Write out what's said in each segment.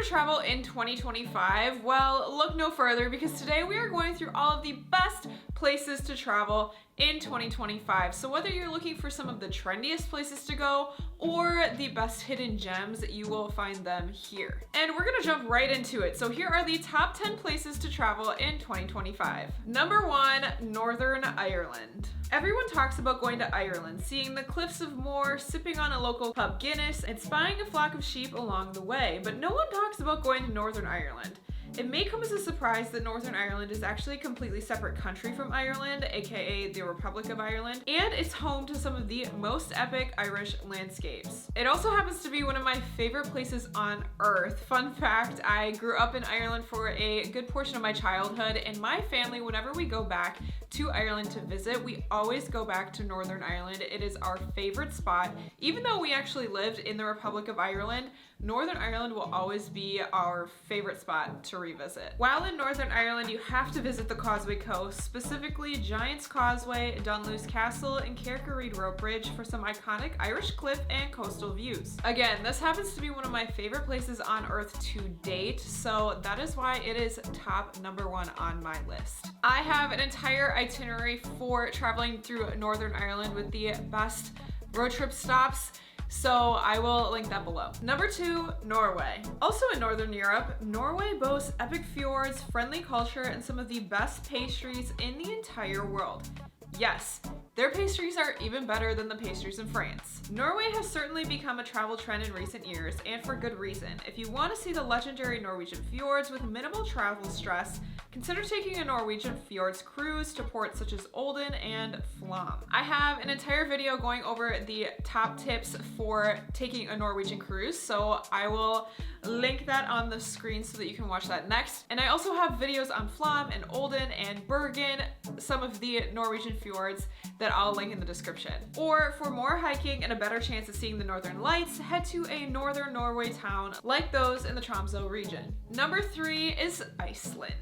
to travel in 2025? Well, look no further because today we are going through all of the best places to travel in 2025. So whether you're looking for some of the trendiest places to go or the best hidden gems, you will find them here. And we're gonna jump right into it. So here are the top 10 places to travel in 2025. Number 1, Northern Ireland. Everyone talks about going to Ireland, seeing the cliffs of Moher, sipping on a local pub Guinness, and spying a flock of sheep along the way, but no one talks about going to Northern Ireland. It may come as a surprise that Northern Ireland is actually a completely separate country from Ireland, aka the Republic of Ireland, and it's home to some of the most epic Irish landscapes. It also happens to be one of my favorite places on earth. Fun fact, I grew up in Ireland for a good portion of my childhood, and my family, whenever we go back to Ireland to visit, we always go back to Northern Ireland. It is our favorite spot. Even though we actually lived in the Republic of Ireland, Northern Ireland will always be our favorite spot to revisit. While in Northern Ireland, you have to visit the Causeway Coast, specifically Giant's Causeway, Dunluce Castle, and Kerker Rope Bridge for some iconic Irish cliff and coastal views. Again, this happens to be one of my favorite places on earth to date, so that is why it is top number 1 on my list. I have an entire itinerary for traveling through Northern Ireland with the best road trip stops, so I will link that below. Number 2, Norway. Also in Northern Europe, Norway boasts epic fjords, friendly culture, and some of the best pastries in the entire world. Yes, their pastries are even better than the pastries in France. Norway has certainly become a travel trend in recent years, and for good reason. If you want to see the legendary Norwegian fjords with minimal travel stress, consider taking a Norwegian fjords cruise to ports such as Olden and Flom. I have an entire video going over the top tips for taking a Norwegian cruise, so I will link that on the screen so that you can watch that next. And I also have videos on Flom and Olden and Bergen, some of the Norwegian fjords that I'll link in the description. Or for more hiking and a better chance of seeing the Northern Lights, head to a northern Norway town like those in the Tromsø region. Number 3 is Iceland.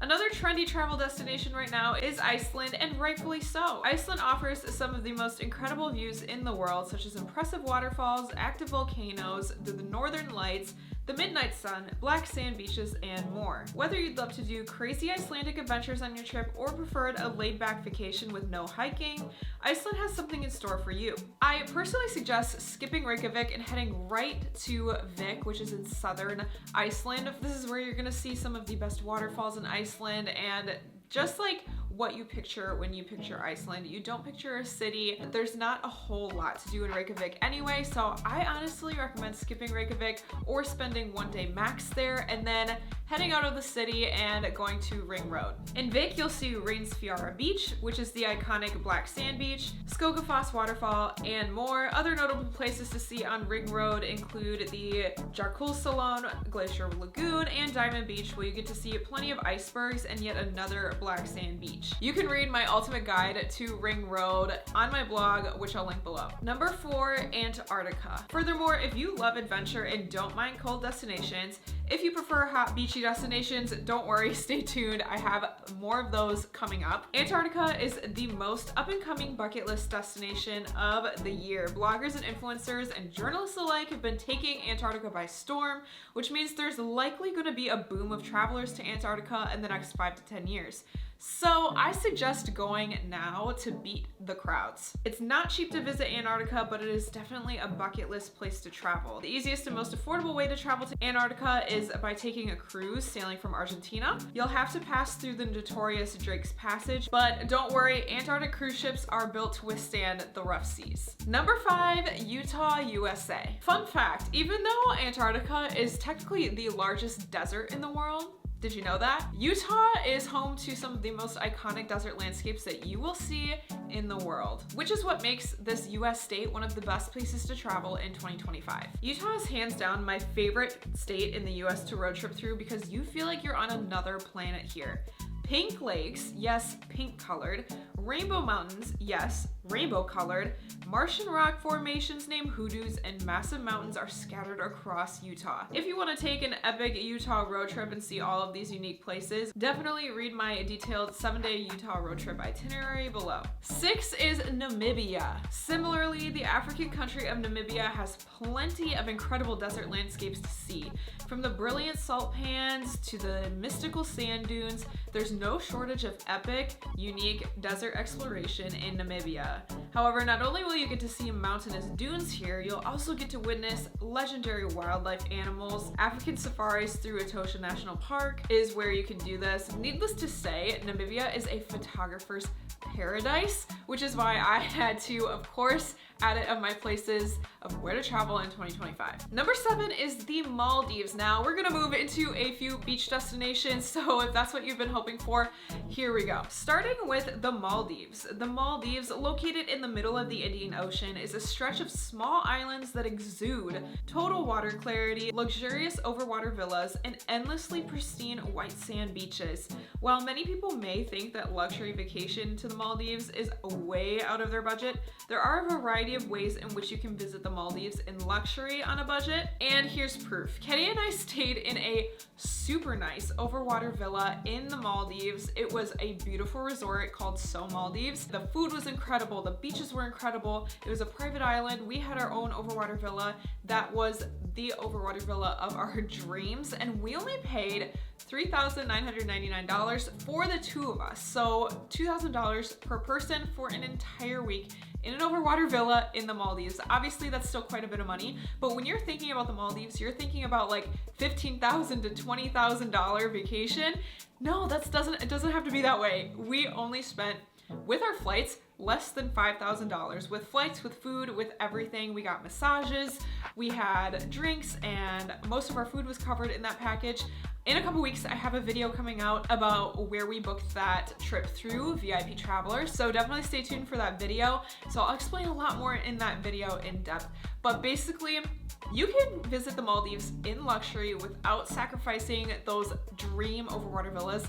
Another trendy travel destination right now is Iceland, and rightfully so. Iceland offers some of the most incredible views in the world, such as impressive waterfalls, active volcanoes, the Northern Lights, the midnight sun, black sand beaches, and more. Whether you'd love to do crazy Icelandic adventures on your trip or preferred a laid-back vacation with no hiking, Iceland has something in store for you. I personally suggest skipping Reykjavik and heading right to Vik, which is in southern Iceland. This is where you're gonna see some of the best waterfalls in Iceland, and just like what you picture when you picture Iceland. You don't picture a city. There's not a whole lot to do in Reykjavik anyway, so I honestly recommend skipping Reykjavik or spending one day max there and then heading out of the city and going to Ring Road. In Vik, you'll see Reynsfjara Beach, which is the iconic black sand beach, Skogafoss waterfall, and more. Other notable places to see on Ring Road include the Jarkulsalon, Glacier Lagoon, and Diamond Beach, where you get to see plenty of icebergs and yet another black sand beach. You can read my ultimate guide to Ring Road on my blog, which I'll link below. Number 4, Antarctica. Furthermore, if you love adventure and don't mind cold destinations, if you prefer hot beachy destinations, don't worry, stay tuned. I have more of those coming up. Antarctica is the most up-and-coming bucket list destination of the year. Bloggers and influencers and journalists alike have been taking Antarctica by storm, which means there's likely going to be a boom of travelers to Antarctica in the next 5 to 10 years. So I suggest going now to beat the crowds. It's not cheap to visit Antarctica, but it is definitely a bucket list place to travel. The easiest and most affordable way to travel to Antarctica is by taking a cruise sailing from Argentina. You'll have to pass through the notorious Drake's Passage, but don't worry, Antarctic cruise ships are built to withstand the rough seas. Number 5, Utah, USA. Fun fact, even though Antarctica is technically the largest desert in the world, did you know that? Utah is home to some of the most iconic desert landscapes that you will see in the world, which is what makes this US state one of the best places to travel in 2025. Utah is hands down my favorite state in the US to road trip through because you feel like you're on another planet here. Pink lakes, yes, pink colored. Rainbow mountains, yes, rainbow colored. Martian rock formations named hoodoos and massive mountains are scattered across Utah. If you want to take an epic Utah road trip and see all of these unique places, definitely read my detailed 7-day Utah road trip itinerary below. 6 is Namibia. Similarly, the African country of Namibia has plenty of incredible desert landscapes to see. From the brilliant salt pans to the mystical sand dunes, there's no shortage of epic, unique desert exploration in Namibia. However, not only will you get to see mountainous dunes here, you'll also get to witness legendary wildlife animals. African safaris through Etosha National Park is where you can do this. Needless to say, Namibia is a photographer's paradise, which is why I had to, of course, add it of my places of where to travel in 2025. Number 7 is the Maldives. Now we're gonna move into a few beach destinations, so if that's what you've been hoping for, here we go. Starting with the Maldives. The Maldives, located in the middle of the Indian Ocean, is a stretch of small islands that exude total water clarity, luxurious overwater villas, and endlessly pristine white sand beaches. While many people may think that luxury vacation to the Maldives is way out of their budget, there are a variety of ways in which you can visit the Maldives in luxury on a budget, and here's proof. Kenny and I stayed in a super nice overwater villa in the Maldives. It was a beautiful resort called So Maldives. The food was incredible, the beaches were incredible, it was a private island. We had our own overwater villa that was the overwater villa of our dreams, and we only paid $3,999 for the two of us, so $2,000 per person for an entire week in an overwater villa in the Maldives. Obviously, that's still quite a bit of money, but when you're thinking about the Maldives, you're thinking about like $15,000 to $20,000 vacation. No, it doesn't have to be that way. We only spent, with our flights, less than $5,000 with flights, with food, with everything. We got massages, we had drinks, and most of our food was covered in that package. In a couple weeks, I have a video coming out about where we booked that trip through VIP Traveler, so definitely stay tuned for that video. So I'll explain a lot more in that video in depth, but basically, you can visit the Maldives in luxury without sacrificing those dream overwater villas,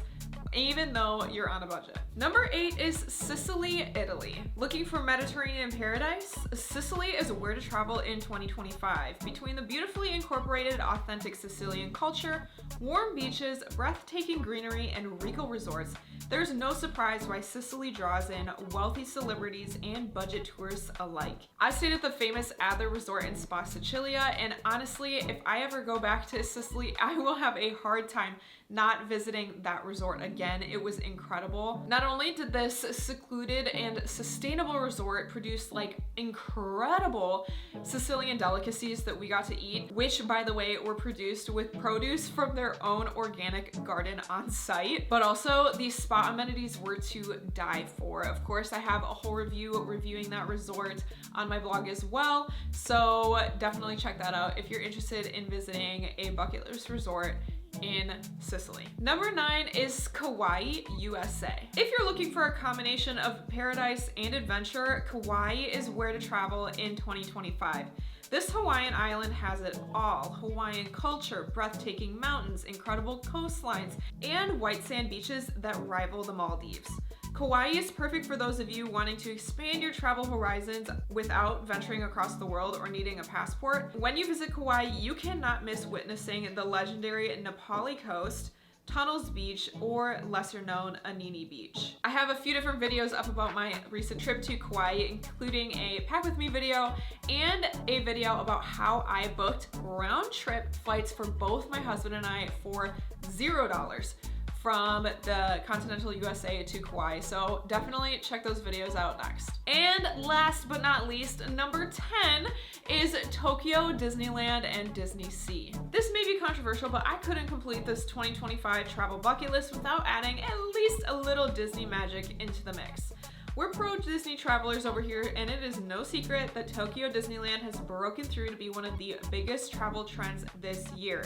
even though you're on a budget. Number 8 is Sicily, Italy. Looking for Mediterranean paradise? Sicily is where to travel in 2025. Between the beautifully incorporated authentic Sicilian culture, warm beaches, breathtaking greenery, and regal resorts, there's no surprise why Sicily draws in wealthy celebrities and budget tourists alike. I stayed at the famous Adler Resort in Spa Sicilia, and honestly, if I ever go back to Sicily, I will have a hard time not visiting that resort again. It was incredible. Not only did this secluded and sustainable resort produce like incredible Sicilian delicacies that we got to eat, which by the way were produced with produce from their own organic garden on site, but also these spa amenities were to die for. Of course, I have a whole review reviewing that resort on my blog as well, so definitely check that out if you're interested in visiting a bucket list resort in Sicily. Number 9 is Kawaii, USA. If you're looking for a combination of paradise and adventure, Kawaii is where to travel in 2025. This Hawaiian island has it all. Hawaiian culture, breathtaking mountains, incredible coastlines, and white sand beaches that rival the Maldives. Kawaii is perfect for those of you wanting to expand your travel horizons without venturing across the world or needing a passport. When you visit Kauai, you cannot miss witnessing the legendary Nepali coast, Tunnels Beach, or lesser known Anini Beach. I have a few different videos up about my recent trip to Kauai, including a pack with me video and a video about how I booked round trip flights for both my husband and I for $0 from the continental USA to Kauai, so definitely check those videos out next. And last but not least, number 10 is Tokyo, Disneyland, and Disney Sea. This may be controversial, but I couldn't complete this 2025 travel bucket list without adding at least a little Disney magic into the mix. We're pro Disney travelers over here, and it is no secret that Tokyo Disneyland has broken through to be one of the biggest travel trends this year.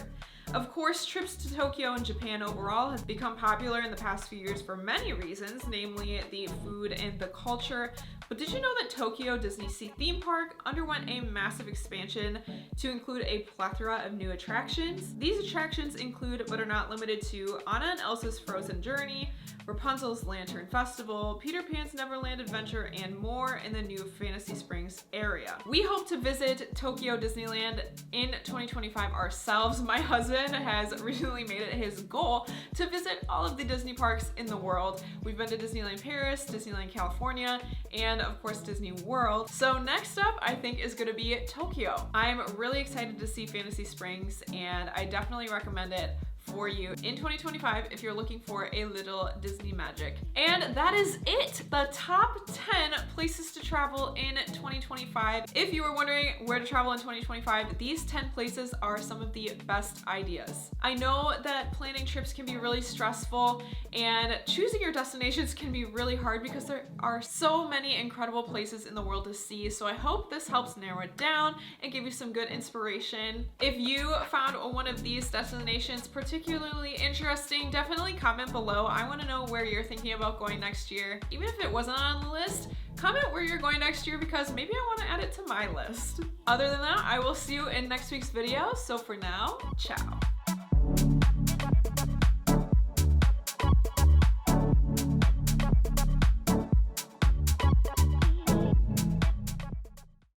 Of course, trips to Tokyo and Japan overall have become popular in the past few years for many reasons, namely the food and the culture. But did you know that Tokyo Disney Sea theme park underwent a massive expansion to include a plethora of new attractions? These attractions include, but are not limited to, Anna and Elsa's Frozen Journey, Rapunzel's Lantern Festival, Peter Pan's Neverland Adventure, and more in the new Fantasy Springs area. We hope to visit Tokyo Disneyland in 2025 ourselves. My husband has recently made it his goal to visit all of the Disney parks in the world. We've been to Disneyland Paris, Disneyland California, and of course Disney World. So next up, I think, is gonna be Tokyo. I'm really excited to see Fantasy Springs, and I definitely recommend it for you in 2025 if you're looking for a little Disney magic. And that is it, the top 10 places to travel in 2025. If you were wondering where to travel in 2025, these 10 places are some of the best ideas. I know that planning trips can be really stressful and choosing your destinations can be really hard because there are so many incredible places in the world to see. So I hope this helps narrow it down and give you some good inspiration. If you found one of these destinations particularly interesting, definitely comment below. I want to know where you're thinking about going next year. Even if it wasn't on the list, comment where you're going next year because maybe I want to add it to my list. Other than that, I will see you in next week's video. So for now, ciao.